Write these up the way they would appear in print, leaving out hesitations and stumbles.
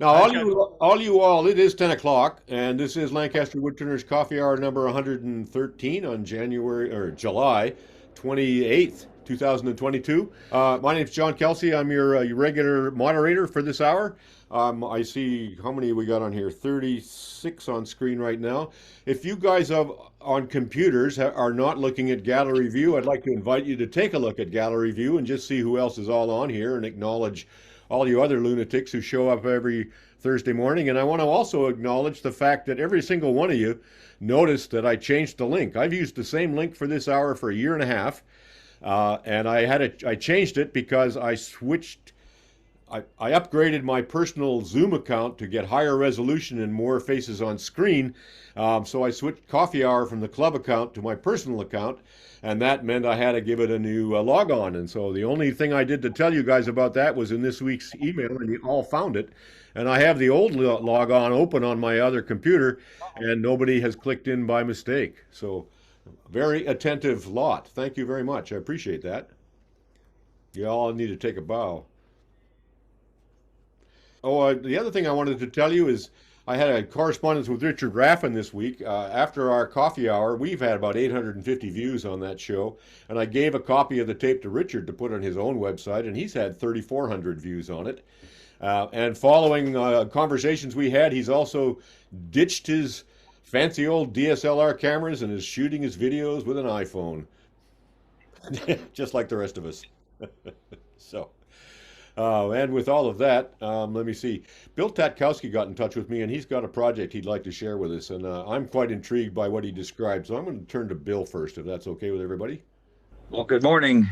Now, Hi, all, it is 10 o'clock, and this is Lancaster Woodturners Coffee Hour number 113 on July 28th, 2022. My name's John Kelsey. I'm your regular moderator for this hour. I see how many we got on here? 36 on screen right now. If you guys on computers are not looking at gallery view, I'd like to invite you to take a look at gallery view and just see who else is all on here and acknowledge all you other lunatics who show up every Thursday morning. And I want to also acknowledge the fact that every single one of you noticed that I changed the link. I've used the same link for this hour for a year and a half, and I changed it because I upgraded my personal Zoom account to get higher resolution and more faces on screen. So I switched Coffee Hour from the club account to my personal account, and that meant I had to give it a new log on. And so the only thing I did to tell you guys about that was in this week's email, and you all found it. And I have the old log on open on my other computer, and nobody has clicked in by mistake. So very attentive lot. Thank you very much. I appreciate that. You all need to take a bow. Oh, the other thing I wanted to tell you is I had a correspondence with Richard Raffin this week. After our coffee hour, we've had about 850 views on that show, and I gave a copy of the tape to Richard to put on his own website, and he's had 3,400 views on it. And following conversations we had, he's also ditched his fancy old DSLR cameras and is shooting his videos with an iPhone, just like the rest of us. So. And with all of that, let me see. Bill Tatkovsky got in touch with me, and he's got a project he'd like to share with us. And I'm quite intrigued by what he described. So I'm going to turn to Bill first, if that's okay with everybody. well, good morning,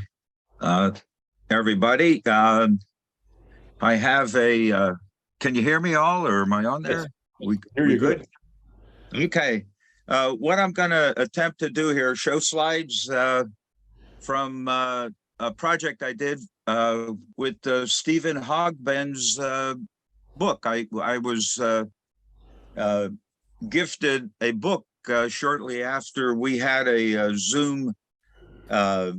uh, everybody. I have can you hear me all, or am I on Yes. there? We, Here we you good? good. Okay. What I'm going to attempt to do here, show slides from a project I did with Stephen Hogbin's book. I was gifted a book shortly after we had a Zoom, uh,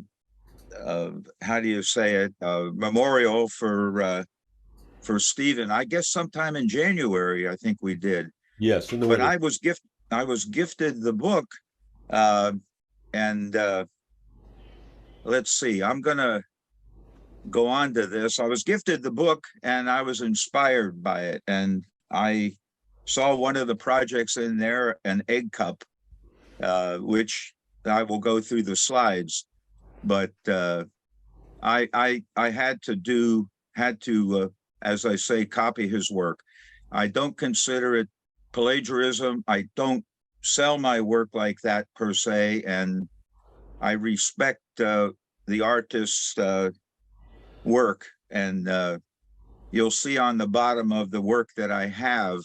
how do you say it, memorial for Stephen. I guess sometime in January, I think we did. Yes, in the But winter. I was gifted the book, uh, and let's see. I'm gonna go on to this. I was gifted the book, and I was inspired by it, and I saw one of the projects in there, an egg cup, which I will go through the slides. But I had to as I say, copy his work. I don't consider it plagiarism. I don't sell my work like that per se, and I respect the artist's work. And you'll see on the bottom of the work that I have,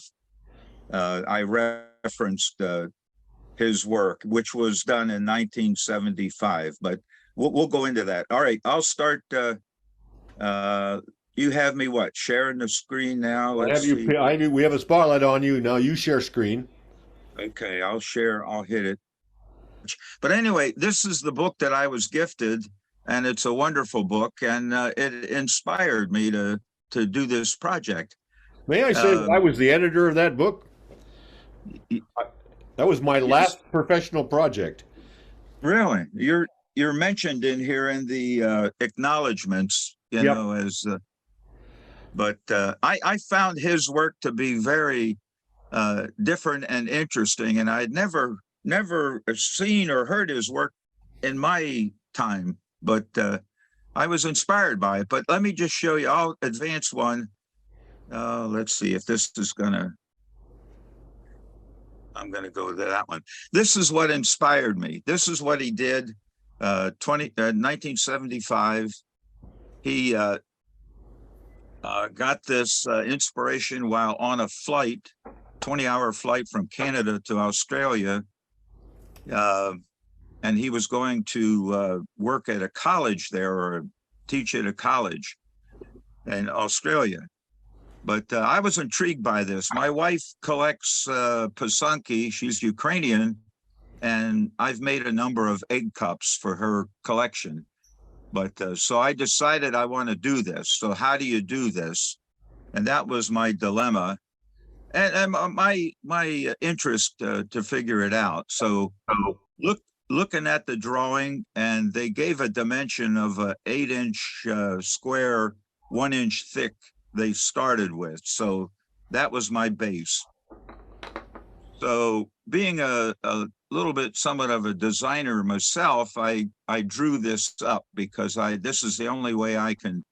I referenced his work, which was done in 1975. But we'll go into that. All right, I'll start. You have me what? Sharing the screen now. I have Let's you. see. We have a spotlight on you now. You share screen. Okay, I'll share. I'll hit it. But anyway, this is the book that I was gifted, and it's a wonderful book, and it inspired me to do this project. May I say that I Um, was the editor of that book? That was my yes, last professional project. really. You're mentioned in here in the acknowledgments, Yep. as. But I found his work to be very different and interesting, and I'd never seen or heard his work in my time. But I was inspired by it. But let me just show you. I'll advance one. Let's see if this is gonna. I'm gonna go to that one. This is what inspired me. This is what he did. 1975. He got this inspiration while on a flight, 20-hour flight from Canada to Australia. Uh, and he was going to work at a college there, or teach at a college in Australia. But I was intrigued by this. My wife collects Pysanky. She's Ukrainian, and I've made a number of egg cups for her collection. But so I decided I want to do this. So how do you do this? And that was my dilemma and my interest to figure it out. So looking at the drawing, and they gave a dimension of a 8-inch square, 1-inch thick they started with. So that was my base. So being a little bit somewhat of a designer myself, I drew this up because this is the only way I can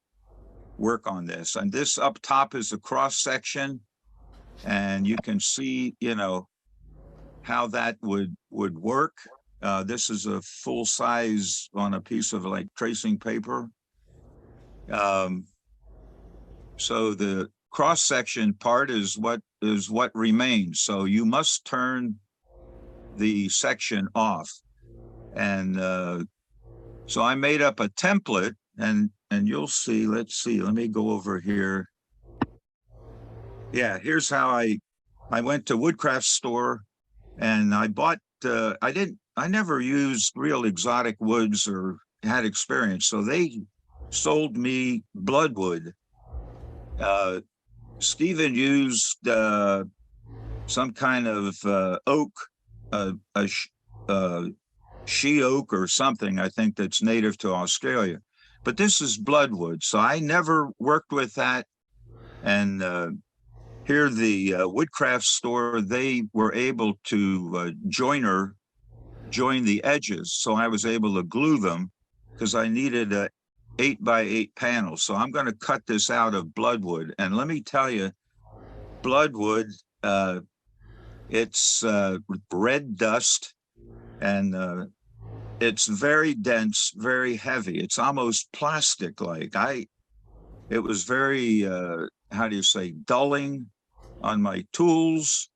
work on this. And this up top is a cross section, and you can see, how that would work. This is a full size on a piece of like tracing paper. So the cross section part is what remains. So you must turn the section off. And so I made up a template, and you'll see, let me go over here. Yeah, here's how I went to Woodcraft store, and I bought, I never used real exotic woods or had experience. So they sold me bloodwood. Stephen used some kind of oak, she oak or something, I think, that's native to Australia. But this is bloodwood, so I never worked with that. And here, the Woodcraft store, they were able to join the edges, so I was able to glue them because I needed a 8x8 panel. So I'm going to cut this out of bloodwood, and let me tell you, bloodwood, it's red dust, and it's very dense, very heavy. It's almost plastic-like. It was very, how do you say, dulling on my tools,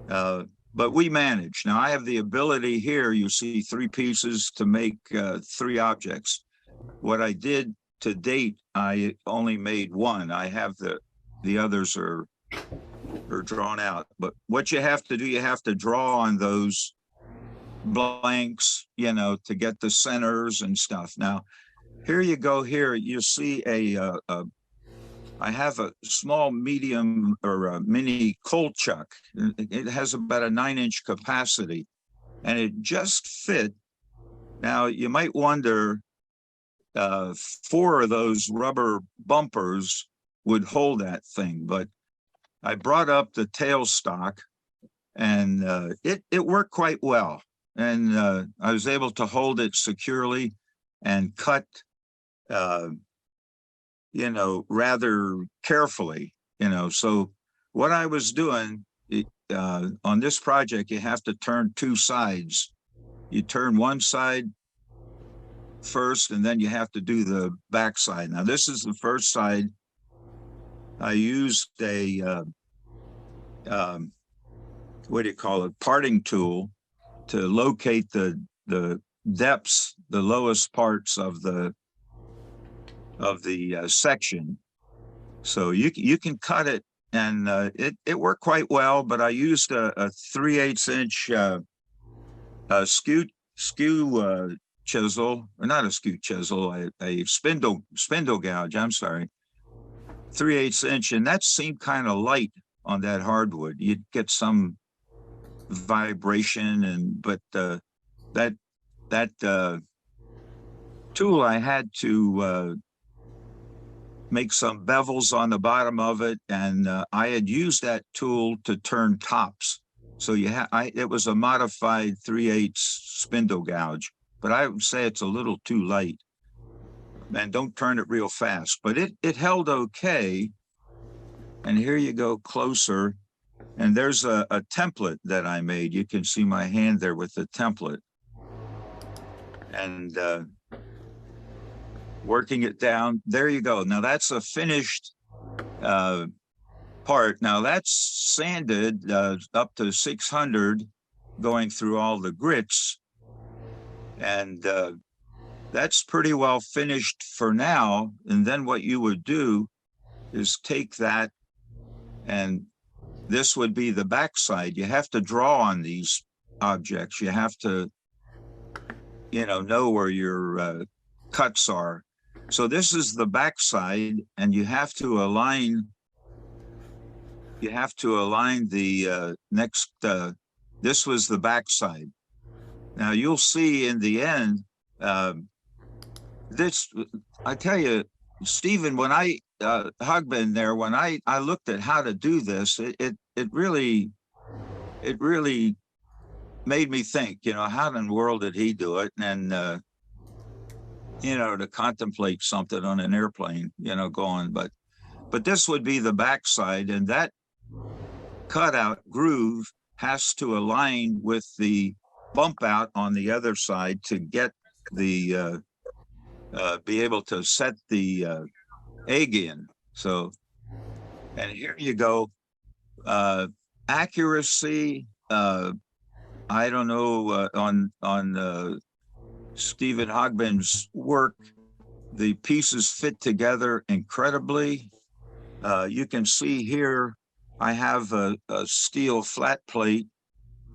but we managed. Now I have the ability here, you see 3 pieces to make 3 objects. What I did to date, I only made 1. I have the others are drawn out. But what you have to do, you have to draw on those blanks, to get the centers and stuff. Now, here you go. Here you see I have a small, medium, or a mini cold chuck. It has about a 9-inch capacity, and it just fit. Now, you might wonder, 4 of those rubber bumpers would hold that thing, but I brought up the tailstock, and it worked quite well. And I was able to hold it securely and cut, rather carefully, So what I was doing on this project, you have to turn 2 sides. You turn one side first, and then you have to do the back side. Now, this is the first side. I used a, what do you call it, parting tool to locate the depths, the lowest parts of the section. So you can cut it, and it worked quite well. But I used a 3/8 inch skew chisel, or not a skew chisel, a spindle gouge. I'm sorry, 3/8 inch, and that seemed kind of light on that hardwood. You'd get some vibration, but that tool, I had to make some bevels on the bottom of it, and I had used that tool to turn tops. So it was a modified 3/8 spindle gouge, but I would say it's a little too light. And don't turn it real fast, but it held okay. And here you go closer, and there's a template that I made. You can see my hand there with the template, and working it down. There you go. Now that's a finished part. Now that's sanded up to 600, going through all the grits, and that's pretty well finished for now. And then what you would do is take that, and this would be the backside. You have to draw on these objects. You have to, know where your cuts are. So this is the backside, and you have to align you have to align the next, this was the backside. Now you'll see in the end, this, I tell you, Stephen, when Hogbin there, when I looked at how to do this, it really made me think, how in the world did he do it? And, to contemplate something on an airplane, going, but this would be the backside, and that cutout groove has to align with the bump out on the other side to get the, be able to set the egg in. So, and here you go. Accuracy, I don't know, on Stephen Hogbin's work, the pieces fit together incredibly. You can see here, I have a steel flat plate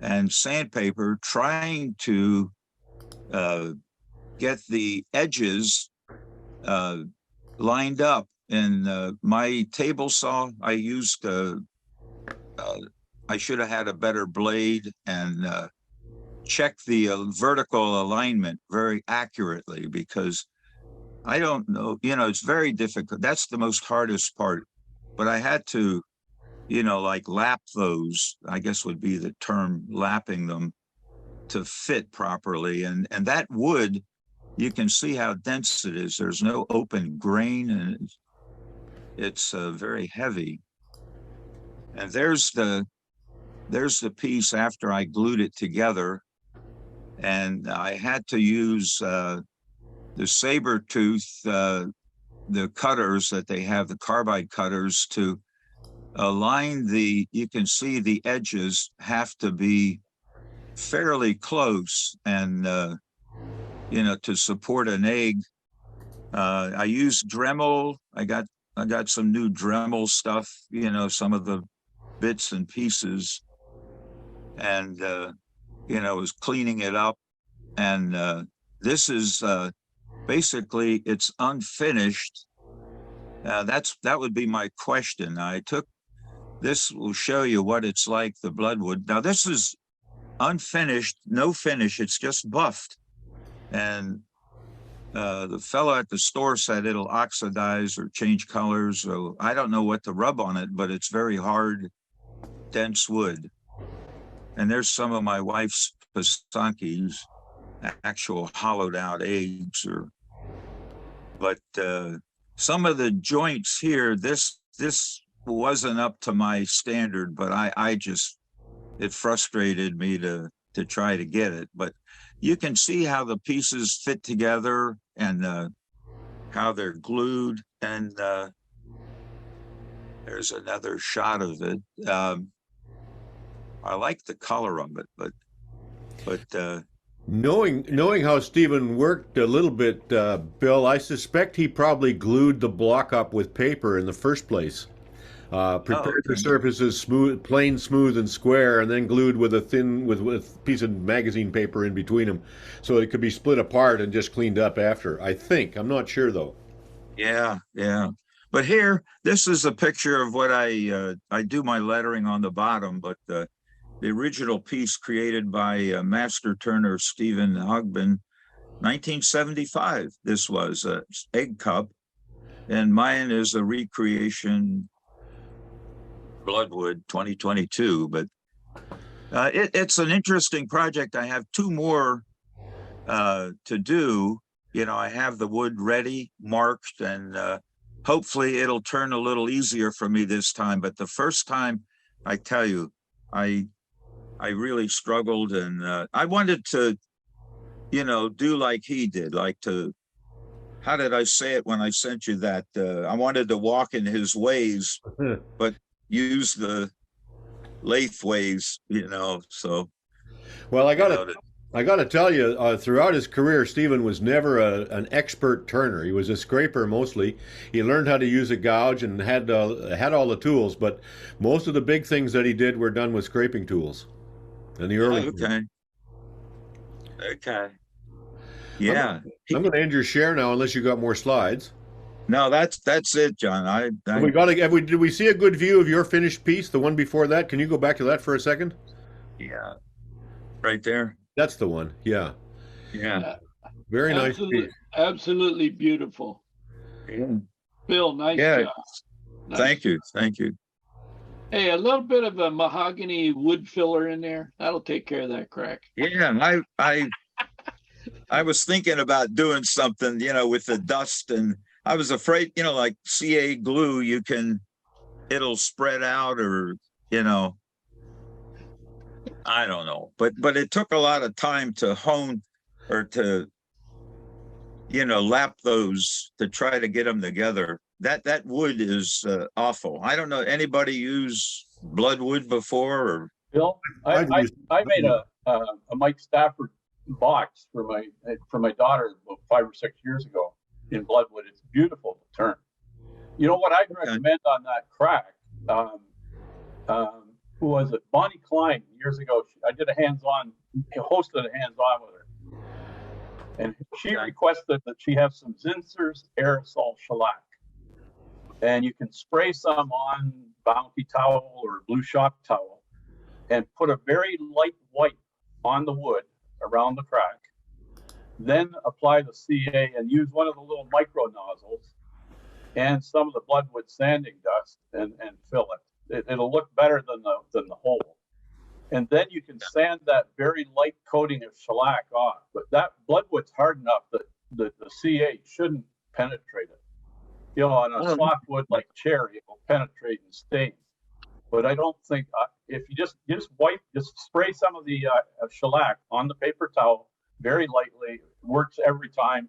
and sandpaper trying to get the edges lined up. In my table saw, I used, I should have had a better blade and check the vertical alignment very accurately, because I don't know, it's very difficult. That's the most hardest part. But I had to, like lap those, I guess would be the term, lapping them to fit properly. And that wood, you can see how dense it is. There's no open grain, and it's very heavy. And there's the piece after I glued it together. And I had to use the saber tooth, the cutters that they have, the carbide cutters, to align you can see the edges have to be fairly close, and, to support an egg. I used Dremel. I got some new Dremel stuff, some of the bits and pieces, and, was cleaning it up. And this is basically, it's unfinished. That would be my question. This will show you what it's like, the bloodwood. Now this is unfinished, no finish, it's just buffed. And the fellow at the store said it'll oxidize or change colors. So I don't know what to rub on it, but it's very hard, dense wood. And there's some of my wife's Pasankis, actual hollowed out eggs, but some of the joints here, this wasn't up to my standard, but it frustrated me to try to get it. But you can see how the pieces fit together, and how they're glued. And there's another shot of it. I like the color of it, but knowing how Stephen worked a little bit, Bill, I suspect he probably glued the block up with paper in the first place. Prepared the surfaces plain, smooth, and square, and then glued with a piece of magazine paper in between them, so it could be split apart and just cleaned up after. I think. I'm not sure though. Yeah. But here, this is a picture of what I do my lettering on the bottom, but the original piece created by master turner Stephen Hogbin, 1975. This was an egg cup, and mine is a recreation Bloodwood 2022. But it's an interesting project. I have two more to do. I have the wood ready, marked, and hopefully it'll turn a little easier for me this time. But the first time, I tell you, I really struggled, and I wanted to, do like he did, how did I say it when I sent you that? I wanted to walk in his ways, but use the lathe ways, so. Well, I got to tell you, throughout his career, Stephen was never an expert turner. He was a scraper mostly. He learned how to use a gouge and had all the tools, but most of the big things that he did were done with scraping tools in the early Okay. Yeah. I'm going to end your share now, unless you got more slides. No, that's it, John. Have we got to, have we, did we see a good view of your finished piece, the one before that? Can you go back to that for a second? yeah, right there. That's the one. Yeah. Yeah. Uh, Very nice absolutely, piece. absolutely beautiful. Yeah. Bill, nice Yeah. job. Nice. Thank you. Thank you. Hey, a little bit of a mahogany wood filler in there. That'll take care of that crack. Yeah, and I was thinking about doing something, with the dust, and I was afraid, like CA glue, it'll spread out, or, I don't know. But it took a lot of time to hone, or to, lap those, to try to get them together. That wood is awful. I don't know. Anybody use bloodwood before? Or Bill, I made a Mike Stafford box for my daughter about 5 or 6 years ago in bloodwood. It's beautiful to turn. You know what I'd recommend on that crack? Who was it? Bonnie Klein years ago. I did hosted a hands-on with her, and she requested that she have some Zinsser's aerosol shellac, and you can spray some on Bounty towel or blue shock towel, and put a very light white on the wood around the crack. Then apply the CA and use one of the little micro nozzles and some of the bloodwood sanding dust and fill it. It'll look better than the hole. And then you can sand that very light coating of shellac off. But that bloodwood's hard enough that the CA shouldn't penetrate it. On a soft wood like cherry, it will penetrate and stain. But I don't think if you just spray some of the shellac on the paper towel very lightly. It works every time.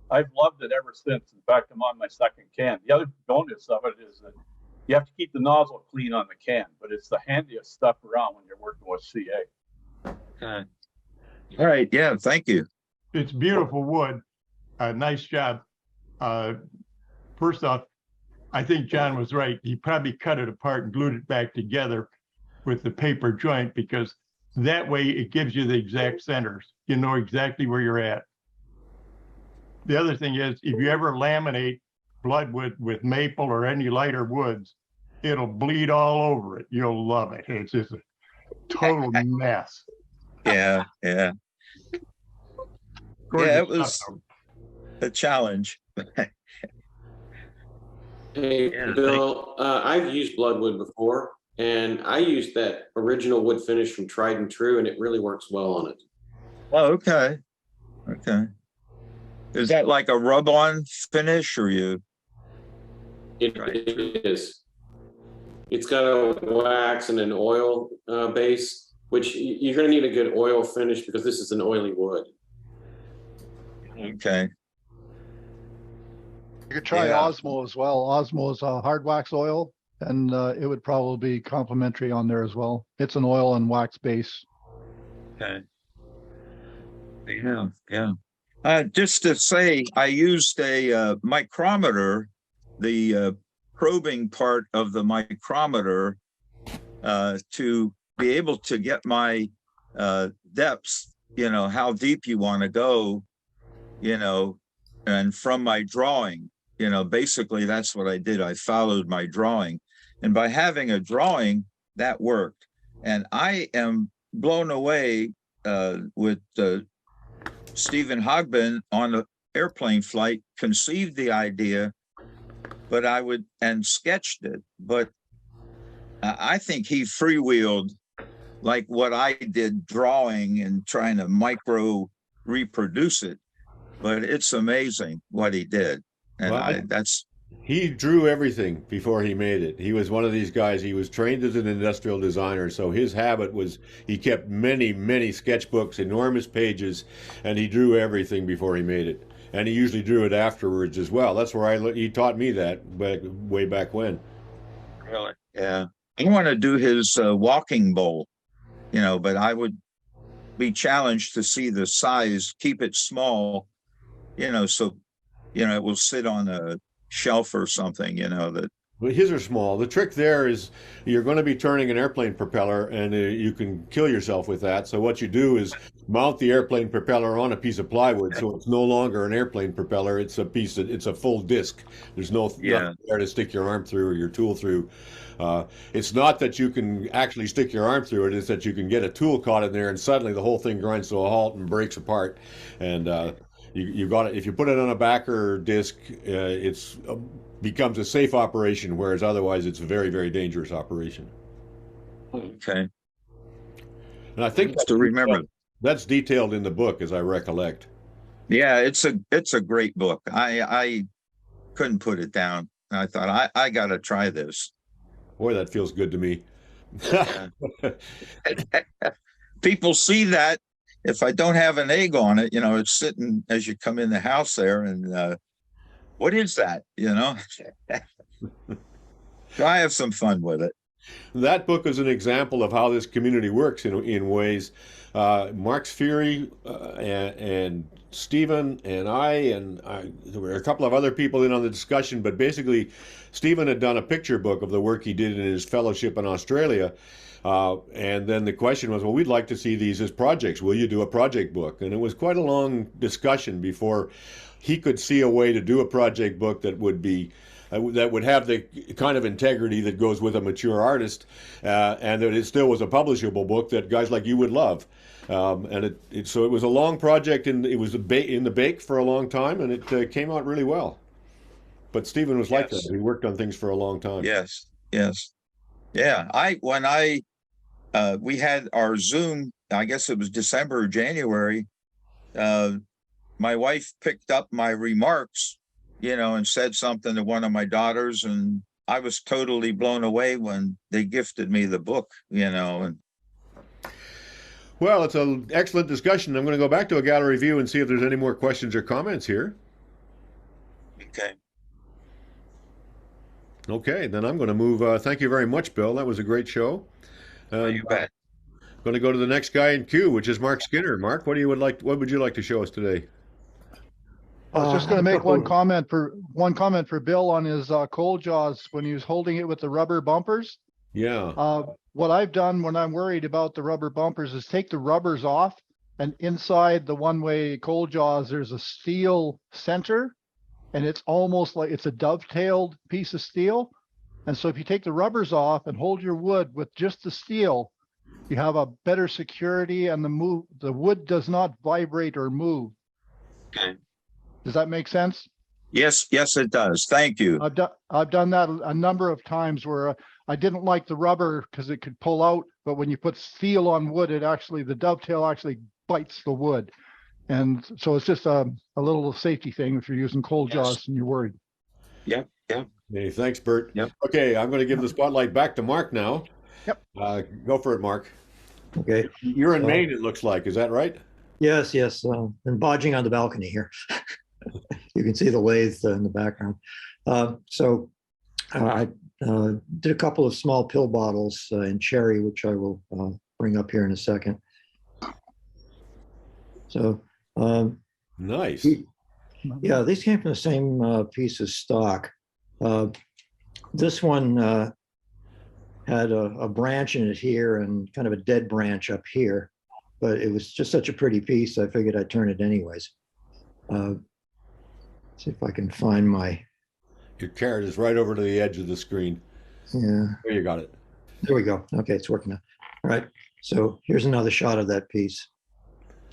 I've loved it ever since. In fact, I'm on my second can. The other bonus of it is that you have to keep the nozzle clean on the can, but it's the handiest stuff around when you're working with CA. Okay. All right. Yeah. Thank you. It's beautiful wood. Nice job. First off, I think John was right. He probably cut it apart and glued it back together with the paper joint, because that way it gives you the exact centers. You know exactly where you're at. The other thing is, if you ever laminate bloodwood with maple or any lighter woods, it'll bleed all over it. You'll love it. It's just a total mess. Yeah. Yeah. Gorgeous Yeah, it was stuff, a challenge. Hey, Yeah, Bill, I've used bloodwood before, and I used that original wood finish from Tried and True, and it really works well on it. Oh, okay. Okay. Is that like a rub-on finish, or you? It is. It's got a wax and an oil base, which you're going to need a good oil finish because this is an oily wood. Okay. You could try Yeah. Osmo as well. Osmo is a hard wax oil, and it would probably be complementary on there as well. It's an oil and wax base. Okay. Yeah. Yeah. Just to say, I used a micrometer, the probing part of the micrometer, to be able to get my depths, how deep you want to go, and from my drawing, basically that's what I did. I followed my drawing, and by having a drawing, that worked. And I am blown away with Stephen Hogbin on an airplane flight conceived the idea, but and sketched it. But I think he freewheeled like what I did drawing and trying to micro reproduce it. But it's amazing what he did. And Well, he drew everything before he made it. He was one of these guys. He was trained as an industrial designer, so his habit was he kept many, many sketchbooks, enormous pages, and he drew everything before he made it. And he usually drew it afterwards as well. That's where he taught me that way back when. really, yeah. I want to do his walking bowl, but I would be challenged to see the size, keep it small, so, it will sit on a shelf or something, that. But his are small. The trick there is you're going to be turning an airplane propeller, and you can kill yourself with that. So what you do is mount the airplane propeller on a piece of plywood, so it's no longer an airplane propeller. It's a full disc. There's Yeah. nothing there to stick your arm through or your tool through. It's not that you can actually stick your arm through it. It's that you can get a tool caught in there, and suddenly the whole thing grinds to a halt and breaks apart. And you got it. If you put it on a backer disc, it's becomes a safe operation, whereas otherwise it's a very, very dangerous operation. Okay. And I think To remember. that's detailed in the book, as I recollect. Yeah, it's a great book. I couldn't put it down. I thought I got to try this. Boy, that feels good to me. People see that if I don't have an egg on it, it's sitting as you come in the house there, and what is that? So I have some fun with it. That book is an example of how this community works in ways. Mark Fury and Stephen and there were a couple of other people in on the discussion, but basically Stephen had done a picture book of the work he did in his fellowship in Australia. And then the question was, well, we'd like to see these as projects. Will you do a project book? And it was quite a long discussion before he could see a way to do a project book that would have the kind of integrity that goes with a mature artist, and that it still was a publishable book that guys like you would love. So it was a long project, and it was in the bake for a long time, and it came out really well. But Stephen was like that. He worked on things for a long time. Yes. Yeah. We had our Zoom, I guess it was December or January, my wife picked up my remarks, and said something to one of my daughters, and I was totally blown away when they gifted me the book, and well, it's an excellent discussion. I'm going to go back to a gallery view and see if there's any more questions or comments here. Okay, then I'm going to move. Thank you very much, Bill. That was a great show. You bet. Going to go to the next guy in queue, which is Mark Skinner. Mark, what would you like to show us today? I was just going to make one comment for Bill on his cold jaws when he was holding it with the rubber bumpers. Yeah. What I've done when I'm worried about the rubber bumpers is take the rubbers off, and inside the one-way cold jaws, there's a steel center, and it's almost like it's a dovetailed piece of steel. And so if you take the rubbers off and hold your wood with just the steel, you have a better security, and the wood does not vibrate or move. Okay. Does that make sense? Yes, it does. Thank you. I've done that a number of times where I didn't like the rubber because it could pull out, but when you put steel on wood, the dovetail actually bites the wood. And so it's just a little safety thing if you're using cold jaws and you're worried. Yep. Hey, thanks, Bert. Yep. Okay, I'm going to give the spotlight back to Mark now. Yep. Go for it, Mark. Okay. You're in Maine, it looks like. Is that right? Yes. I'm bodging on the balcony here. You can see the lathe in the background. I did a couple of small pill bottles in cherry, which I will bring up here in a second. So nice. Yeah, these came from the same piece of stock. This one had a branch in it here and kind of a dead branch up here, but it was just such a pretty piece, I figured I'd turn it anyways. See if I can find Your carrot is right over to the edge of the screen. Yeah. There, you got it. There we go. Okay, it's working now. All right. So here's another shot of that piece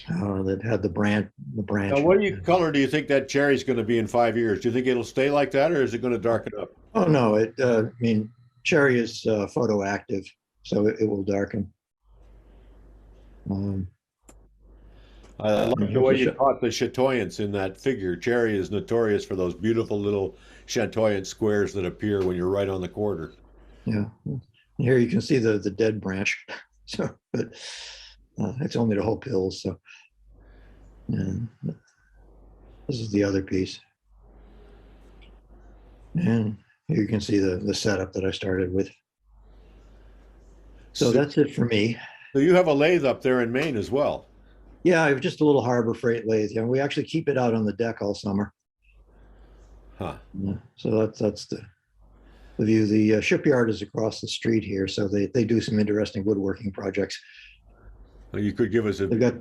that had the branch. Now, what color do you think that cherry's going to be in 5 years? Do you think it'll stay like that, or is it going to darken up? Oh no, cherry is photoactive, so it will darken. I like the way you caught the chatoyance in that figure. Cherry is notorious for those beautiful little chatoyant squares that appear when you're right on the quarter. Yeah. Here you can see the dead branch. So, but it's only the whole pills. So, and this is the other piece. And here you can see the setup that I started with. So that's it for me. So you have a lathe up there in Maine as well. Yeah, I have just a little Harbor Freight lathe. Yeah, we actually keep it out on the deck all summer. Huh. Yeah, so that's the view. The shipyard is across the street here, so they do some interesting woodworking projects. You could give us a They've got,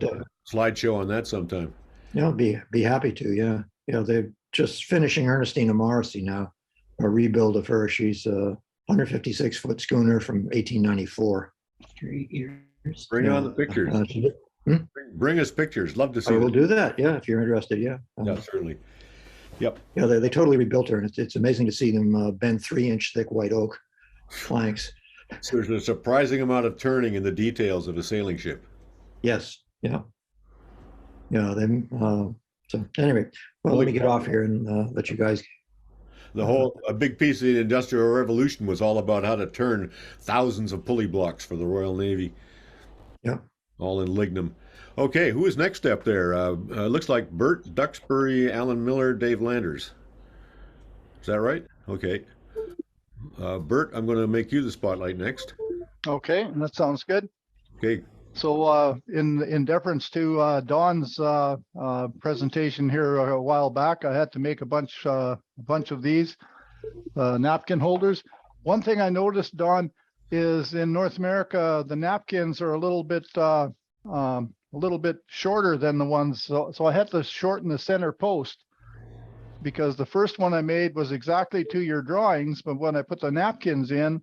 slideshow on that sometime. be happy to, yeah. They're just finishing Ernestina Morrissey now, a rebuild of her. She's a 156-foot schooner from 1894. 3 years. Bring on the pictures. Bring us pictures. Love to see I will them. do that, yeah, if you're interested, yeah. Yeah, certainly. Yep. Yeah, they totally rebuilt her, and it's amazing to see them bend 3-inch thick white oak planks. So there's a surprising amount of turning in the details of a sailing ship. Yes, yeah. So anyway, well, let me get off here and let you guys. A big piece of the Industrial Revolution was all about how to turn thousands of pulley blocks for the Royal Navy. Yeah. All in lignum. Okay, who is next up there? Looks like Bert, Duxbury, Alan Miller, Dave Landers. Is that right? Okay. Bert, I'm going to make you the spotlight next. Okay, that sounds good. Okay. So in deference to Don's presentation here a while back, I had to make a bunch of these napkin holders. One thing I noticed, Don, is in North America the napkins are a little bit shorter than the ones. So I had to shorten the center post, because the first one I made was exactly to your drawings, but when I put the napkins in,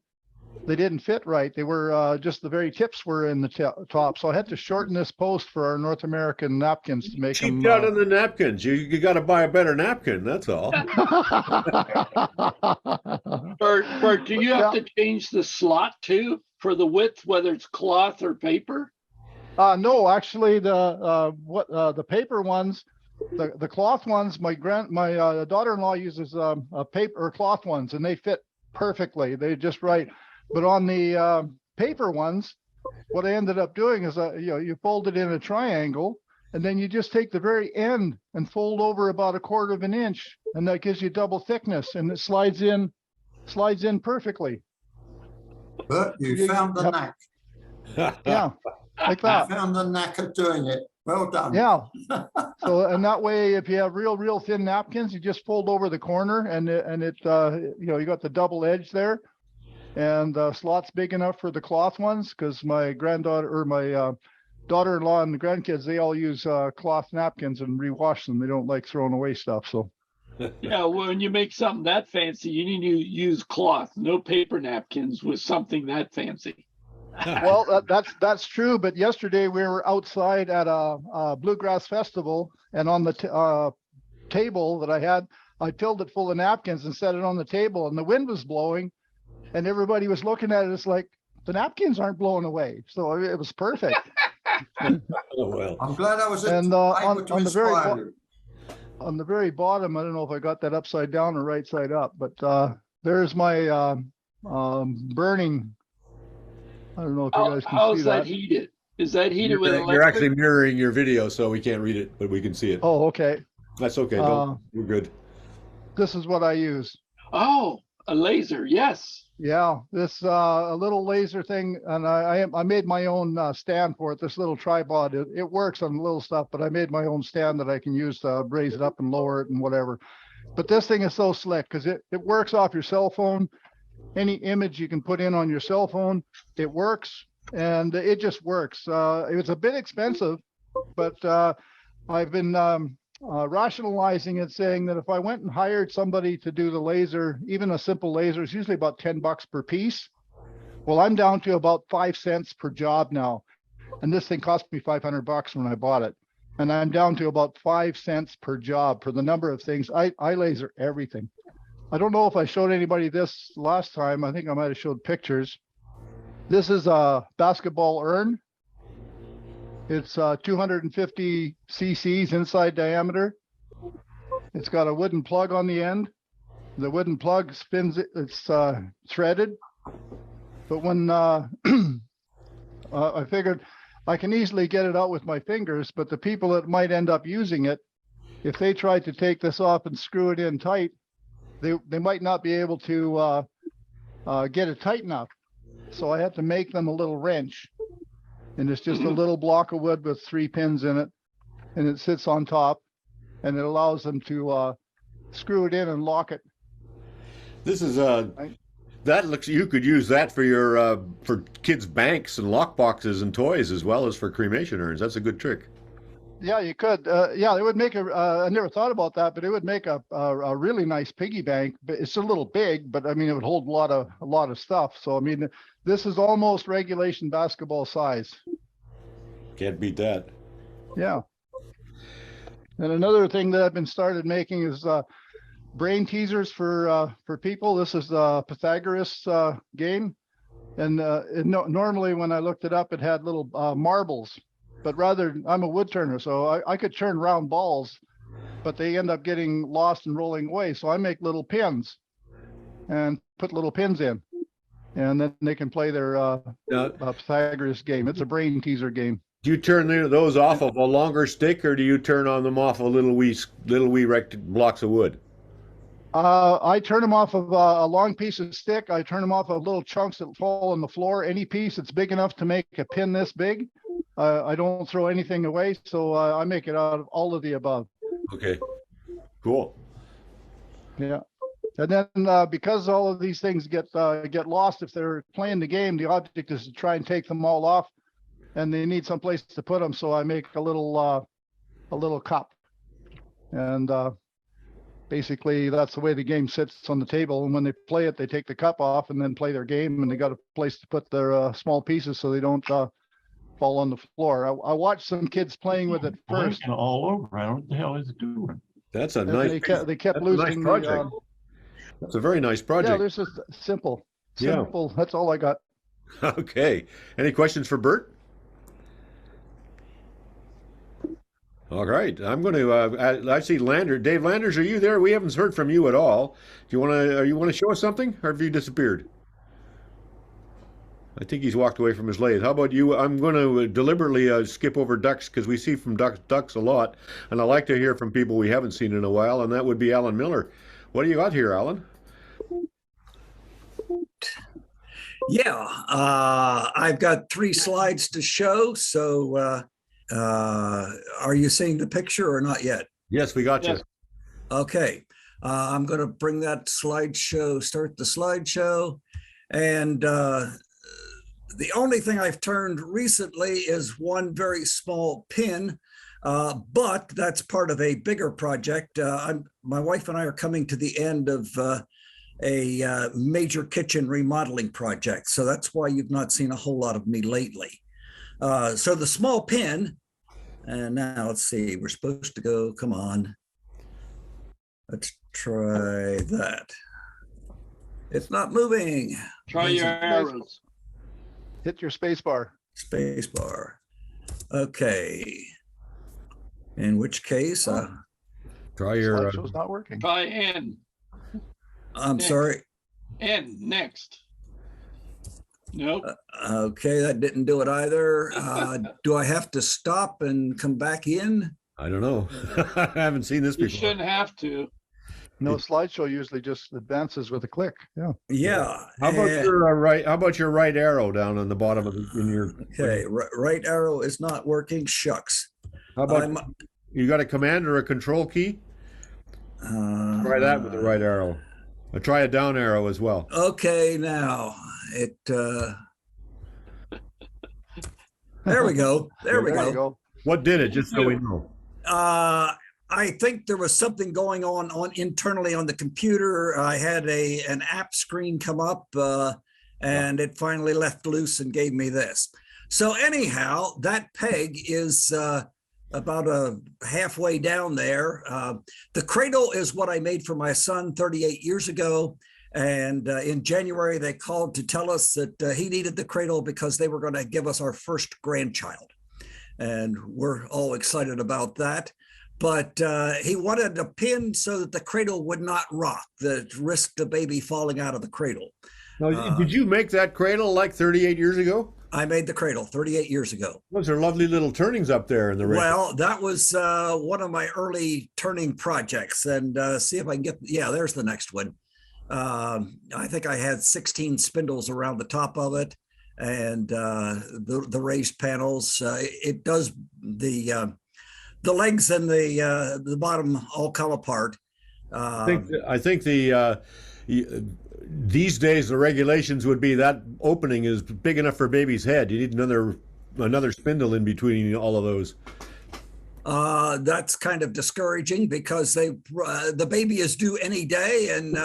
they didn't fit right. They were just the very tips were in the top. So I had to shorten this post for our North American napkins to make them. Cheaped out on the napkins. You got to buy a better napkin. That's all. Bert, do you have to change the slot too for the width, whether it's cloth or paper? No, actually, the paper ones, the cloth ones, my daughter-in-law uses a paper or cloth ones, and they fit perfectly. They just right. But on the paper ones, what I ended up doing is, you fold it in a triangle, and then you just take the very end and fold over about 1/4 of an inch, and that gives you double thickness, and it slides in perfectly. But you found the knack. Yeah, like that. You found the knack of doing it. Well done. Yeah. So, and that way, if you have real thin napkins, you just fold over the corner, and it you got the double edge there. And slot's big enough for the cloth ones, because my granddaughter or my daughter-in-law and the grandkids, they all use cloth napkins and rewash them. They don't like throwing away stuff. So yeah, when you make something that fancy, you need to use cloth, no paper napkins with something that fancy. Well, that's true. But yesterday we were outside at a bluegrass festival, and on the table that I filled it full of napkins and set it on the table, and the wind was blowing. And everybody was looking at it. It's like the napkins aren't blowing away, so it was perfect. Oh, well, I'm glad I was And able to on inspire you. the very bottom, I don't know if I got that upside down or right side up, but there's my burning. I don't know if you guys can How's see that heated? Is that heated with electric? you're actually mirroring your video, so we can't read it, but we can see it. Oh, okay. That's okay. We're good. This is what I use. Oh, a laser, yes. Yeah, this a little laser thing, and I made my own stand for it. This little tripod, it works on little stuff, but I made my own stand that I can use to raise it up and lower it and whatever. But this thing is so slick because it works off your cell phone. Any image you can put in on your cell phone, it works, and it just works. It was a bit expensive, but I've been rationalizing it, saying that if I went and hired somebody to do the laser, even a simple laser, is usually about $10 per piece. Well, I'm down to about 5 cents per job now, and this thing cost me $500 when I bought it, and I'm down to about 5 cents per job for the number of things. I laser everything. I don't know if I showed anybody this last time. I think I might have showed pictures. This is a basketball urn. It's 250 cc's inside diameter. It's got a wooden plug on the end. The wooden plug spins it. It's threaded. But when I figured I can easily get it out with my fingers, but the people that might end up using it, if they tried to take this off and screw it in tight, they might not be able to get it tight enough. So I had to make them a little wrench. And it's just a little block of wood with 3 pins in it, and it sits on top, and it allows them to screw it in and lock it. This is That looks. You could use that for your for kids' banks and lock boxes and toys as well as for cremation urns. That's a good trick. Yeah, you could. Yeah, it would make a. I never thought about that, but it would make a really nice piggy bank. But it's a little big, but I mean, it would hold a lot of stuff. So I mean, this is almost regulation basketball size. Can't beat that. Yeah. And another thing that I've been started making is brain teasers for people. This is the Pythagoras game, and normally when I looked it up, it had little marbles. But rather, I'm a woodturner, so I could turn round balls, but they end up getting lost and rolling away. So I make little pins and put little pins in, and then they can play their Pythagoras game. It's a brain teaser game. Do you turn those off of a longer stick, or do you turn on them off of little wee blocks of wood? I turn them off of a long piece of stick. I turn them off of little chunks that fall on the floor. Any piece that's big enough to make a pin this big. I don't throw anything away, so I make it out of all of the above. Okay, cool. Yeah, and then because all of these things get lost if they're playing the game, the object is to try and take them all off, and they need some place to put them. So I make a little cup, and basically that's the way the game sits on the table. And when they play it, they take the cup off and then play their game, and they got a place to put their small pieces so they don't fall on the floor. I watched some kids playing with it first. All over. I don't know what the hell is it doing. That's a And nice. They kept losing nice project. That's a very nice project. Yeah, there's just simple. Yeah. That's all I got. Okay. Any questions for Bert? All right. I'm going to. I see Lander. Dave Landers, are you there? We haven't heard from you at all. Do you want to? You want to show us something, or have you disappeared? I think he's walked away from his lathe. How about you? I'm going to deliberately skip over ducks because we see from ducks a lot, and I like to hear from people we haven't seen in a while, and that would be Alan Miller. What do you got here, Alan? Yeah, I've got 3 slides to show. So are you seeing the picture or not yet? Yes, we got you. Okay, I'm going to bring that slideshow, start the slideshow. And the only thing I've turned recently is one very small pin, but that's part of a bigger project. My wife and I are coming to the end of a major kitchen remodeling project. So that's why you've not seen a whole lot of me lately. So the small pin, and now let's see, we're supposed to go, come on. Let's try that. It's not moving. Try your arrows. Hit your space bar. Space bar. Okay. In which case, Try your. Slideshow's not working. Try N. I'm Next. sorry. N next. Nope. Okay, that didn't do it either. Do I have to stop and come back in? I don't know. I haven't seen this You before. shouldn't have to. No, slideshow usually just advances with a click. Yeah. Yeah. How about and- your right? How about your right arrow down on the bottom of in your? Okay, right arrow is not working. Shucks. How about you got a command or a control key? Try that with the right arrow. Or try a down arrow as well. Okay, now it. There we go. There we There you go. go. What did it? Just so we know. I think there was something going on internally on the computer. I had an app screen come up, and it finally left loose and gave me this. So anyhow, that peg is about halfway down there. The cradle is what I made for my son 38 years ago. And in January, they called to tell us that he needed the cradle because they were going to give us our first grandchild. And we're all excited about that. But he wanted a pin so that the cradle would not rock, that risked the baby falling out of the cradle. Now, did you make that cradle like 38 years ago? I made the cradle 38 years ago. Those are lovely little turnings up there in the ring. Well, that was one of my early turning projects. And see if I can get, yeah, there's the next one. I think I had 16 spindles around the top of it, and the raised panels. It does the legs and the bottom all come apart. I think the these days the regulations would be that opening is big enough for a baby's head. You need another spindle in between all of those. That's kind of discouraging because the baby is due any day, and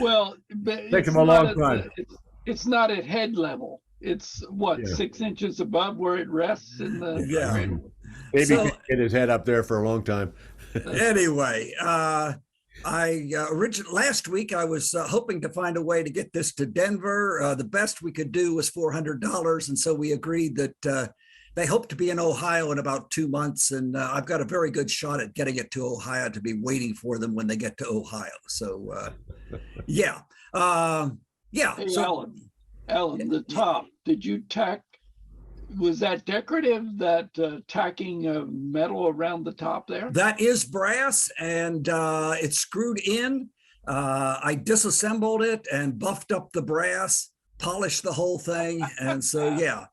Well, but Takes them a long time. It's not at head level. It's what, Yeah. 6 inches above where it rests in the Yeah. cradle. Baby So- can get his head up there for a long time. anyway, last week I was hoping to find a way to get this to Denver. The best we could do was $400, and so we agreed that they hope to be in Ohio in about 2 months, and I've got a very good shot at getting it to Ohio to be waiting for them when they get to Ohio. So, yeah. Hey, So, Alan, the top, did you tack, was that decorative, that tacking of metal around the top there? that is brass, and it's screwed in. I disassembled it and buffed up the brass, polished the whole thing, and so yeah,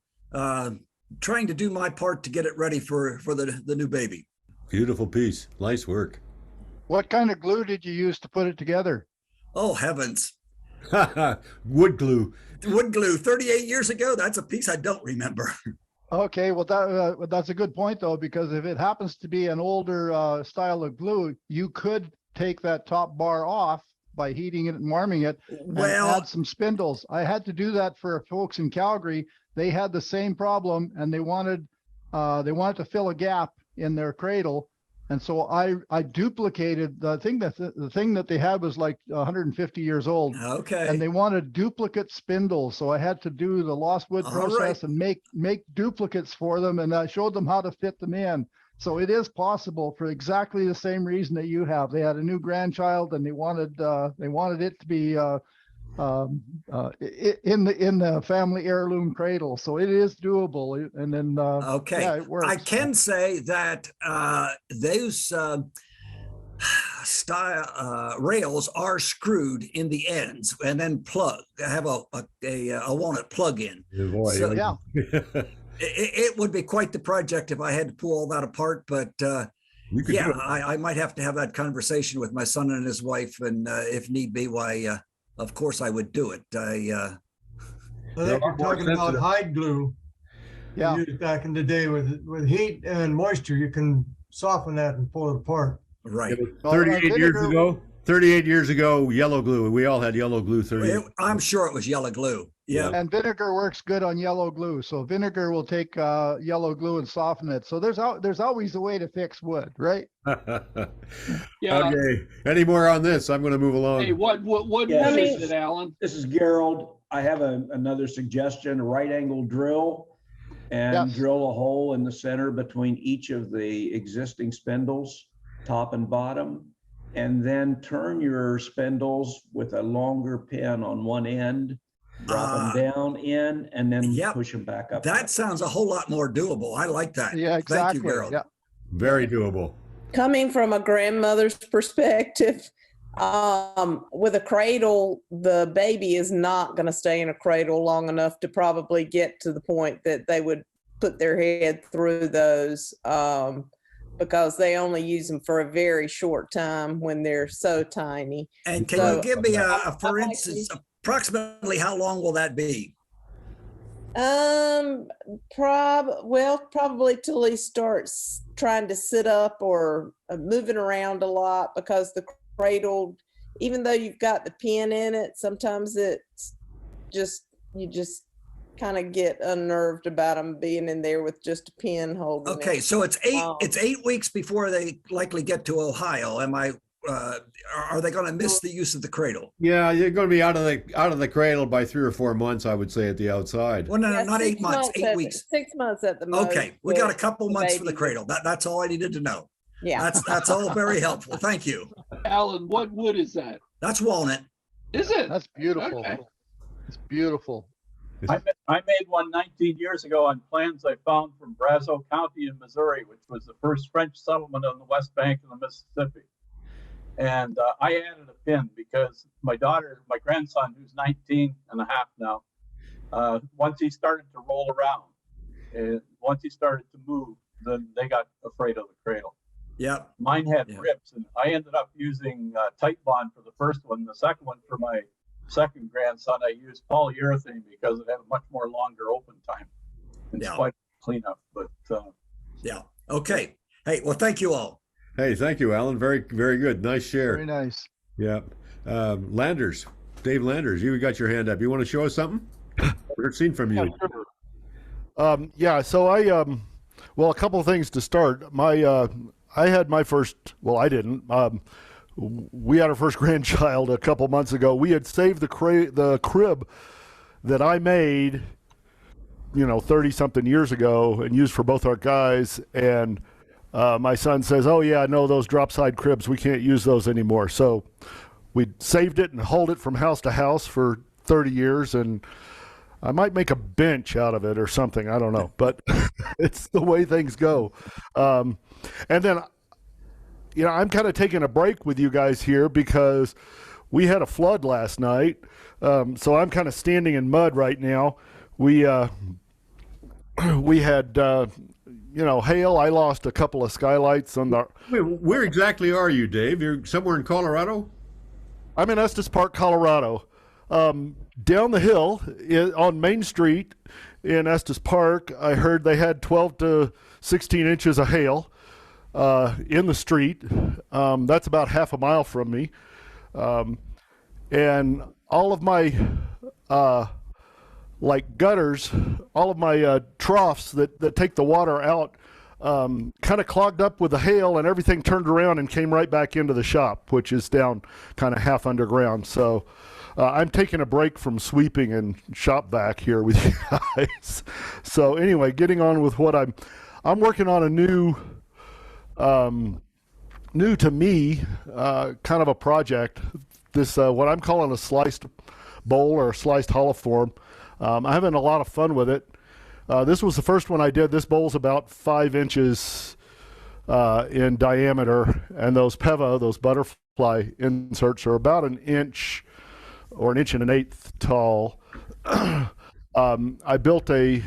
trying to do my part to get it ready for the new baby. Beautiful piece. Nice work. What kind of glue did you use to put it together? Oh heavens, Wood glue. wood glue 38 years ago. That's a piece I don't remember. Okay, well that's a good point though, because if it happens to be an older style of glue, you could take that top bar off by heating it and warming it and Well, add some spindles. I had to do that for folks in Calgary. They had the same problem and they wanted to fill a gap in their cradle. And so I duplicated the thing that they had was like 150 years old. okay. And they wanted duplicate spindles. So I had to do the lost wood All process right. and make duplicates for them. And I showed them how to fit them in. So it is possible for exactly the same reason that you have. They had a new grandchild and they wanted it to be in the family heirloom cradle. So it is doable. And then, Okay. yeah, it works. I can say that those style rails are screwed in the ends and then have a walnut plug in. Boy, So- Yeah. It would be quite the project if I had to pull all that apart, but You could yeah, do it. I might have to have that conversation with my son and his wife, and if need be, why, of course I would do it. I They're think a you're lot more talking about sensitive. hide glue. Yeah. Used back in the day with heat and moisture, you can soften that and pull it apart. Right. 38 years ago, yellow glue. We all had yellow glue 30. I'm sure it was yellow glue. Yeah. And vinegar works good on yellow glue. So vinegar will take yellow glue and soften it. So there's always a way to fix wood, right? Yeah. Okay. Any more on this? I'm going to move along. Hey, what Yeah, wood I is mean- it, Alan? This is Gerald. I have another suggestion, a right angle drill and Yes. drill a hole in the center between each of the existing spindles, top and bottom, and then turn your spindles with a longer pin on one end, drop them down in, and then Yep. push them back up. That sounds a whole lot more doable. I like that. Yeah, exactly. Thank you, Gerald. Yeah. Very doable. Coming from a grandmother's perspective, with a cradle, the baby is not going to stay in a cradle long enough to probably get to the point that they would put their head through those, because they only use them for a very short time when they're so tiny. And can So- you give me for I like instance, approximately how long will that be? Probably till he starts trying to sit up or moving around a lot, because the cradle, even though you've got the pin in it, sometimes it's you just kind of get unnerved about them being in there with just a pin holding Okay, it. so it's Wow. 8 weeks before they likely get to Ohio. Are they going to miss the use of the cradle? Yeah, you're going to be out of the cradle by 3 or 4 months, I would say, at the outside. Well, no, Yeah, not 8 months, 8 weeks. 6 months at the most. Okay, we got a but couple the months for the baby- cradle. That's all I needed to know. Yeah. That's all very helpful. Thank you. Alan, what wood is that? That's walnut. Is it? That's beautiful. Okay. It's beautiful. I made one 19 years ago on plans I found from Brazo County in Missouri, which was the first French settlement on the west bank of the Mississippi. And I added a pin because my grandson, who's 19 and a half now, once he started to roll around, once he started to move, then they got afraid of the cradle. Yeah. Mine had Yeah. ribs, and I ended up using Tight Bond for the first one. The second one, for my second grandson, I used polyurethane because it had a much more longer open time in Yeah. spite of cleanup. But Yeah. Okay. Hey, well, thank you all. Hey, thank you, Alan. Very, very good. Nice share. Very nice. Yeah. Landers, Dave Landers, you got your hand up. You want to show us something? We've seen from you. Yeah, so well, a couple of things to start. I had my first, well, I didn't. We had our first grandchild a couple months ago. We had saved the crib that I made, 30 something years ago and used for both our guys. And my son says, "Oh yeah, no, those drop side cribs, we can't use those anymore." So we saved it and hauled it from house to house for 30 years. And I might make a bench out of it or something. I don't know, but it's the way things go. And then, I'm kind of taking a break with you guys here because we had a flood last night. So I'm kind of standing in mud right now. We had, hail. I lost a couple of skylights on the. Where exactly are you, Dave? You're somewhere in Colorado? I'm in Estes Park, Colorado. Down the hill on Main Street in Estes Park, I heard they had 12 to 16 inches of hail in the street. That's about half a mile from me. And all of my gutters, all of my troughs that take the water out kind of clogged up with the hail, and everything turned around and came right back into the shop, which is down kind of half underground. So I'm taking a break from sweeping and shop vac here with you guys. So anyway, getting on with what I'm working on a new to me kind of a project. This what I'm calling a sliced bowl or a sliced hollow form. I'm having a lot of fun with it. This was the first one I did. This bowl's about 5 inches in diameter, and those PEVA, those butterfly inserts, are about an inch or an inch and an eighth tall. I built a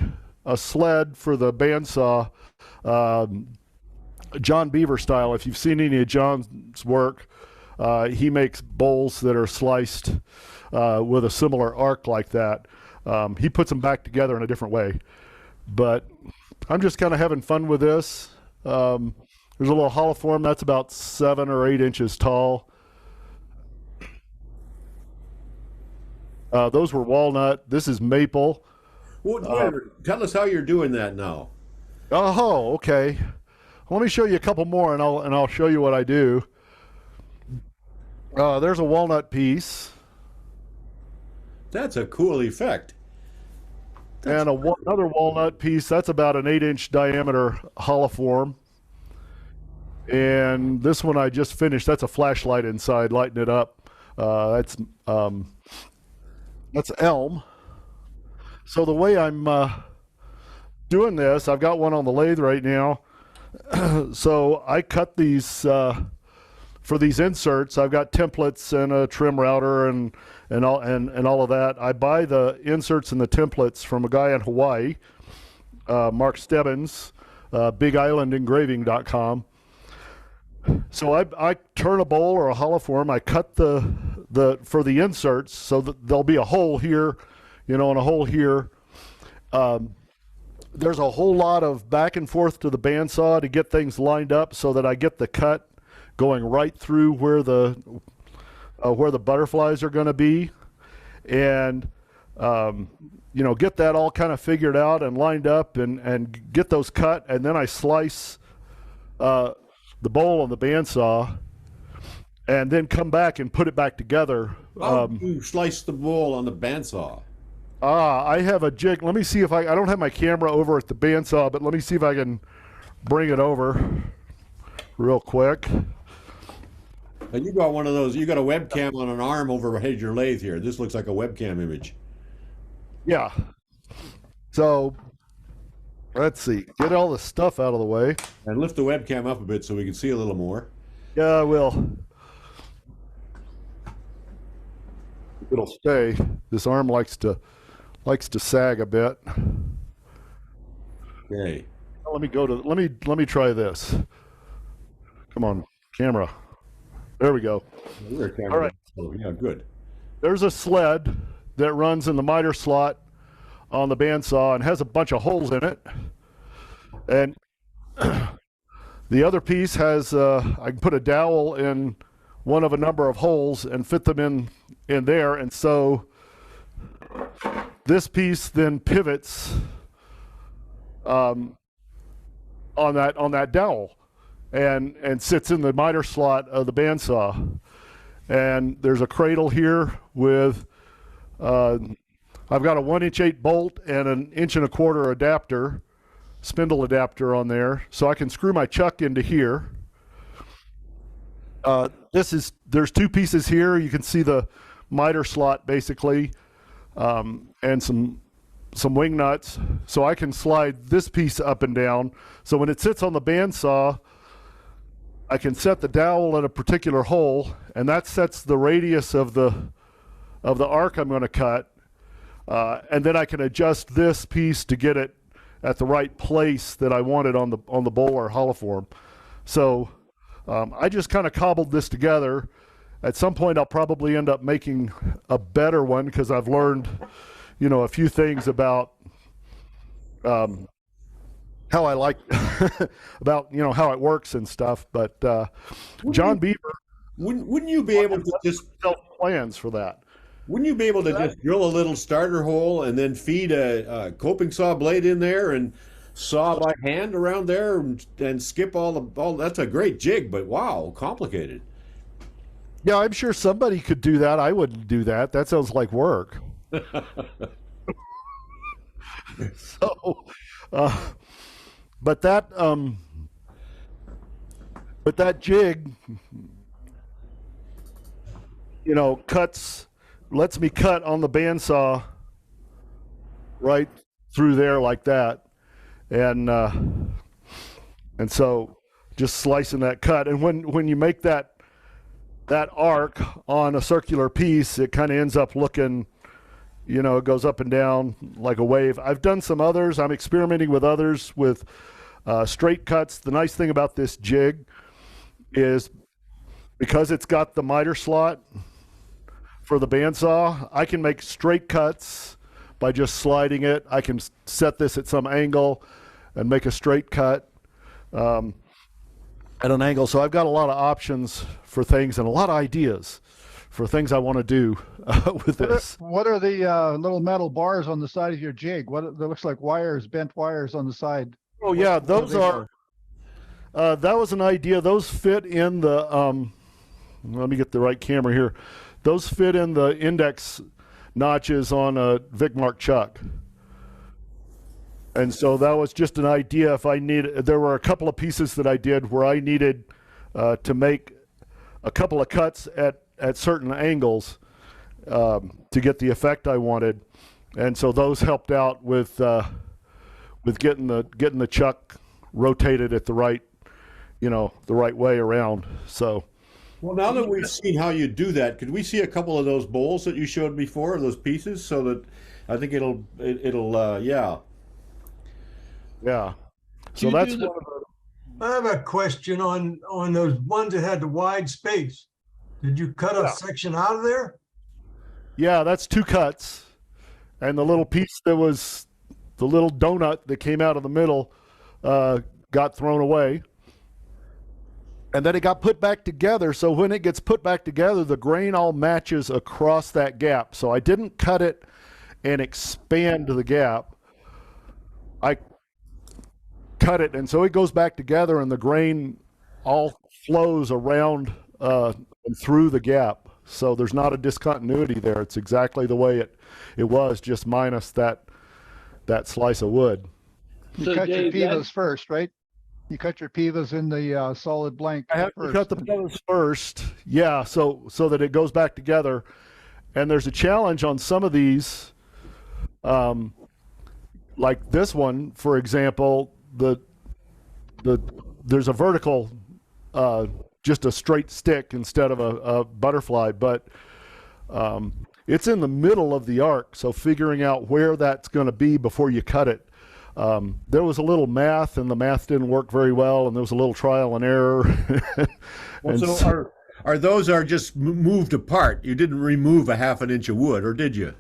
sled for the bandsaw, John Beaver style. If you've seen any of John's work, he makes bowls that are sliced with a similar arc like that. He puts them back together in a different way. But I'm just kind of having fun with this. There's a little hollow form that's about 7 or 8 inches tall. Those were walnut. This is maple. Well, tell us how you're doing that now. Oh, okay. Let me show you a couple more, and I'll show you what I do. There's a walnut piece. That's a cool effect. And another walnut piece. That's about an 8-inch diameter hollow form. And this one I just finished. That's a flashlight inside, lighting it up. That's elm. So the way I'm doing this, I've got one on the lathe right now. So I cut these for these inserts. I've got templates and a trim router and all of that. I buy the inserts and the templates from a guy in Hawaii, Mark Stebbins, BigIslandEngraving.com. So I turn a bowl or a hollow form. I cut the for the inserts so that there'll be a hole here, and a hole here. There's a whole lot of back and forth to the bandsaw to get things lined up so that I get the cut going right through where the butterflies are going to be, and get that all kind of figured out and lined up and get those cut, and then I slice the bowl on the bandsaw and then come back and put it back together. How do you slice the bowl on the bandsaw? I have a jig. Let me see if I don't have my camera over at the bandsaw, but let me see if I can bring it over real quick. And you got one of those, you got a webcam on an arm overhead your lathe here. This looks like a webcam image. Yeah. So let's see. Get all the stuff out of the way. And lift the webcam up a bit so we can see a little more. Yeah, I will. It'll stay. This arm likes to sag a bit. Okay. Let me try this. Come on, camera. There we go. All right. Oh, yeah, good. There's a sled that runs in the miter slot on the bandsaw and has a bunch of holes in it. And the other piece has, I can put a dowel in one of a number of holes and fit them in there. And so this piece then pivots on that dowel and sits in the miter slot of the bandsaw. And there's a cradle here with, I've got a 1'8" bolt and an 1¼ adapter, spindle adapter on there. So I can screw my chuck into here. There's two pieces here. You can see the miter slot basically, and some wing nuts. So I can slide this piece up and down. So when it sits on the bandsaw, I can set the dowel in a particular hole, and that sets the radius of the arc I'm going to cut. And then I can adjust this piece to get it at the right place that I want it on the bowl or hollow form. So I just kind of cobbled this together. At some point, I'll probably end up making a better one because I've learned, a few things about how I like about how it works and stuff. But John Beaver, wouldn't you be able to just plans for that? Wouldn't you be able to just drill a little starter hole and then feed a coping saw blade in there and saw by hand around there and skip all? That's a great jig, but wow, complicated. Yeah, I'm sure somebody could do that. I wouldn't do that. That sounds like work. So, but that jig, lets me cut on the bandsaw right through there like that, and so just slicing that cut. And when you make that arc on a circular piece, it kind of ends up looking, it goes up and down like a wave. I've done some others. I'm experimenting with others with straight cuts. The nice thing about this jig is because it's got the miter slot for the bandsaw, I can make straight cuts by just sliding it. I can set this at some angle and make a straight cut at an angle. So I've got a lot of options for things and a lot of ideas for things I want to do with this. What are the little metal bars on the side of your jig? That looks like wires, bent wires on the side. Oh yeah, those are. That was an idea. Those fit in the. Let me get the right camera here. Those fit in the index notches on a Vicmark chuck. And so that was just an idea. If I needed, there were a couple of pieces that I did where I needed to make a couple of cuts at certain angles to get the effect I wanted, and so those helped out with getting the chuck rotated at the right way around. So. Well, now that we've seen how you do that, could we see a couple of those bowls that you showed before, those pieces, so that I think it'll yeah. So that's one of I have a question on those ones that had the wide space. Did you cut a section out of there? Yeah, that's two cuts, and the little piece that was the little donut that came out of the middle got thrown away. And then it got put back together. So when it gets put back together, the grain all matches across that gap. So I didn't cut it and expand the gap. I cut it, and so it goes back together, and the grain all flows around and through the gap. So there's not a discontinuity there. It's exactly the way it was, just minus that slice of wood. You cut your pivas first, right? You cut your pivas in the solid blank. I have to cut the pivas first, so that it goes back together. And there's a challenge on some of these, like this one, for example. There's a vertical, just a straight stick instead of a butterfly, but it's in the middle of the arc. So figuring out where that's going to be before you cut it There was a little math, and the math didn't work very well, and there was a little trial and error. Well, so are those just moved apart? You didn't remove a half an inch of wood, or did you?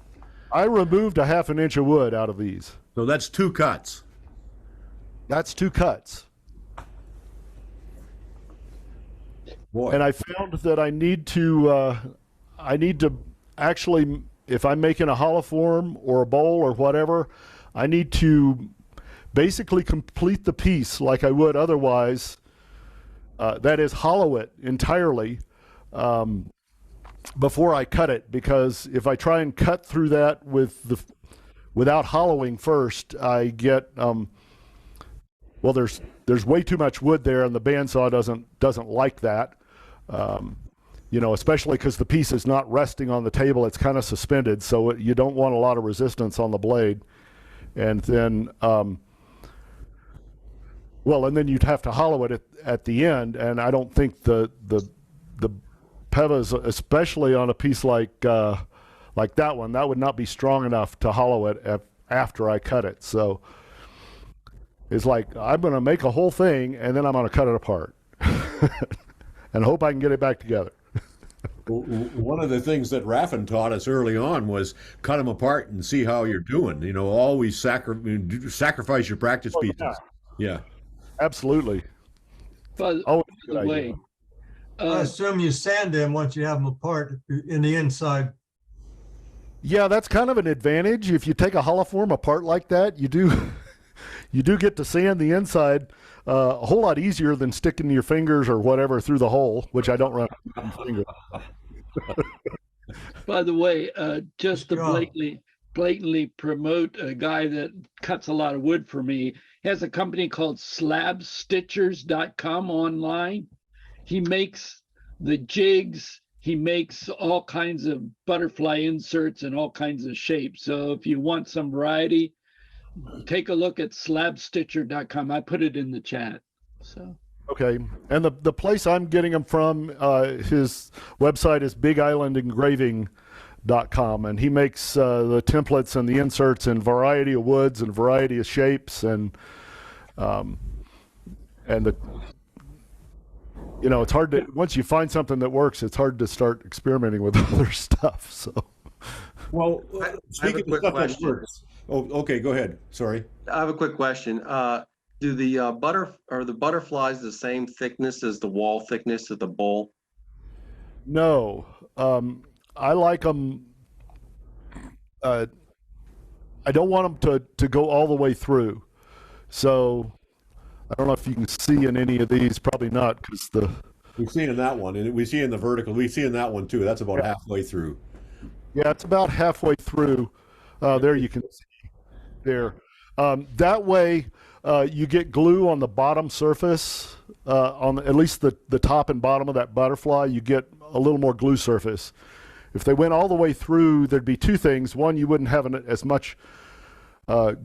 I removed a half an inch of wood out of these. So that's 2 cuts. That's 2 cuts. Boy. And I found that I need to actually, if I'm making a hollow form or a bowl or whatever, I need to basically complete the piece like I would otherwise. That is, hollow it entirely before I cut it, because if I try and cut through that without hollowing first, I get well, there's way too much wood there, and the bandsaw doesn't like that. You know, especially because the piece is not resting on the table; it's kind of suspended, so you don't want a lot of resistance on the blade. And then, well, and then you'd have to hollow it at the end, and I don't think the pevas, especially on a piece like that one, that would not be strong enough to hollow it after I cut it. So it's like I'm going to make a whole thing, and then I'm going to cut it apart, and hope I can get it back together. One of the things that Raffin taught us early on was cut them apart and see how you're doing. You know, always sacrifice your practice pieces. Yeah, absolutely. By the way, I assume you sand them once you have them apart in the inside. Yeah, that's kind of an advantage. If you take a hollow form apart like that, you do get to sand the inside a whole lot easier than sticking your fingers or whatever through the hole, which I don't run finger. By the way, just to blatantly promote a guy that cuts a lot of wood for me, he has a company called slabstitchers.com online. He makes the jigs. He makes all kinds of butterfly inserts and all kinds of shapes. So if you want some variety, take a look at slabstitcher.com. I put it in the chat. So okay, and the place I'm getting them from, his website is bigislandengraving.com, and he makes the templates and the inserts in variety of woods and variety of shapes, and the, you know, it's hard to, once you find something that works, it's hard to start experimenting with other stuff. So, well, speaking of stuff that works. Oh, okay, go ahead. Sorry. I have a quick question. Do the butterflies the same thickness as the wall thickness of the bowl? No, I like them. I don't want them to go all the way through. So I don't know if you can see in any of these. Probably not, because we see in that one, and we see in the vertical. We see in that one too. That's about halfway through. Yeah, it's about halfway through. There you can see. There. That way, you get glue on the bottom surface, on at least the top and bottom of that butterfly, you get a little more glue surface. If they went all the way through, there'd be two things. One, you wouldn't have as much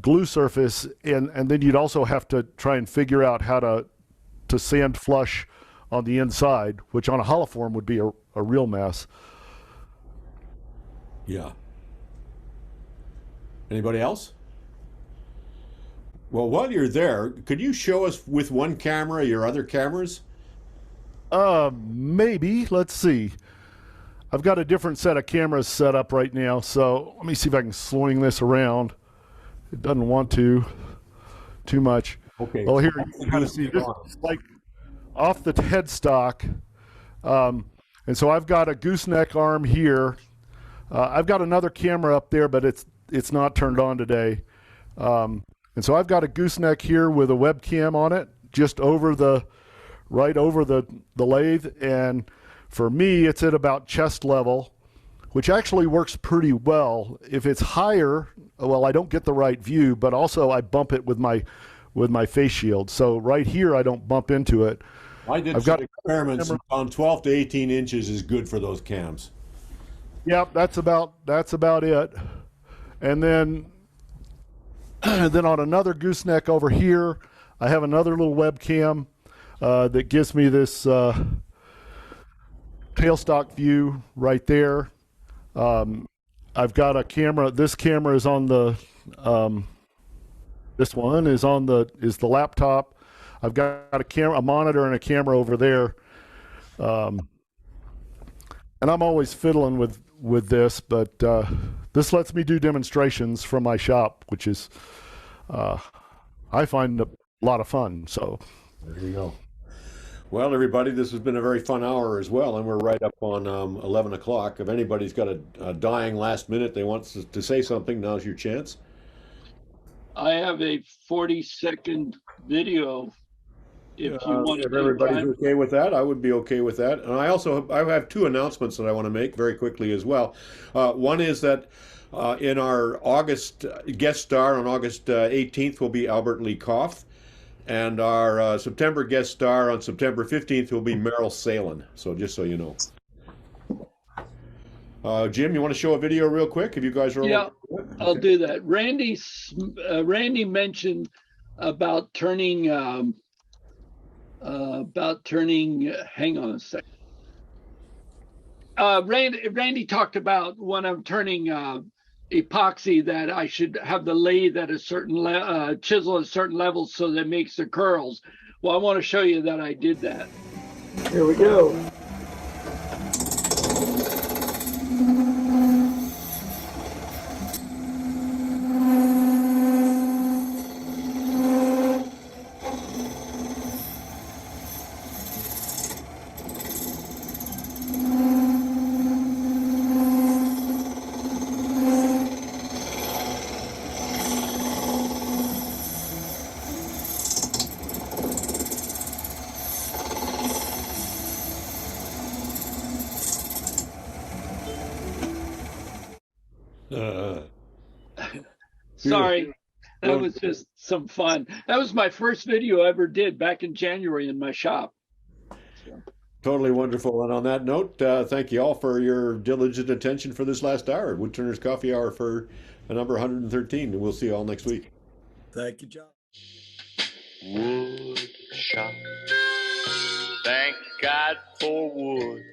glue surface, and then you'd also have to try and figure out how to sand flush on the inside, which on a hollow form would be a real mess. Yeah. Anybody else? Well, while you're there, could you show us with one camera your other cameras? Maybe. Let's see. I've got a different set of cameras set up right now, so let me see if I can swing this around. It doesn't want to too much. Okay. Well, here you kind of see this is like off the headstock, and so I've got a gooseneck arm here. I've got another camera up there, but it's not turned on today. And so I've got a gooseneck here with a webcam on it, just right over the lathe. And for me, it's at about chest level, which actually works pretty well. If it's higher, well, I don't get the right view, but also I bump it with my face shield. So right here, I don't bump into it. I did some experiments on 12 to 18 inches is good for those cams. Yep, that's about it. And then on another gooseneck over here, I have another little webcam that gives me this tailstock view right there. I've got a camera. This camera is on the This one is the laptop. I've got a monitor and a camera over there. And I'm always fiddling with this, but this lets me do demonstrations from my shop, which is I find a lot of fun. So there you go. Well, everybody, this has been a very fun hour as well, and we're right up on 11 o'clock. If anybody's got a dying last minute they want to say something, now's your chance. I have a 40-second video. If you want if everybody's okay with that, I would be okay with that. And I have two announcements that I want to make very quickly as well. One is that in our August guest star on August 18th will be Albert Lee Koff. And our September guest star on September 15th will be Meryl Salin. So just so you know. Jim, you want to show a video real quick? If you guys are yeah, okay. I'll do that. Randy mentioned about turning. Hang on a second. Randy talked about when I'm turning epoxy that I should have the lathe at a certain chisel at a certain level so that it makes the curls. Well, I want to show you that I did that. Here we go. Sorry, that was just some fun. That was my first video I ever did back in January in my shop. Totally wonderful. And on that note, thank you all for your diligent attention for this last hour. Woodturners Coffee Hour for number 113. And we'll see you all next week. Thank you, John. Wood shop. Thank God for wood.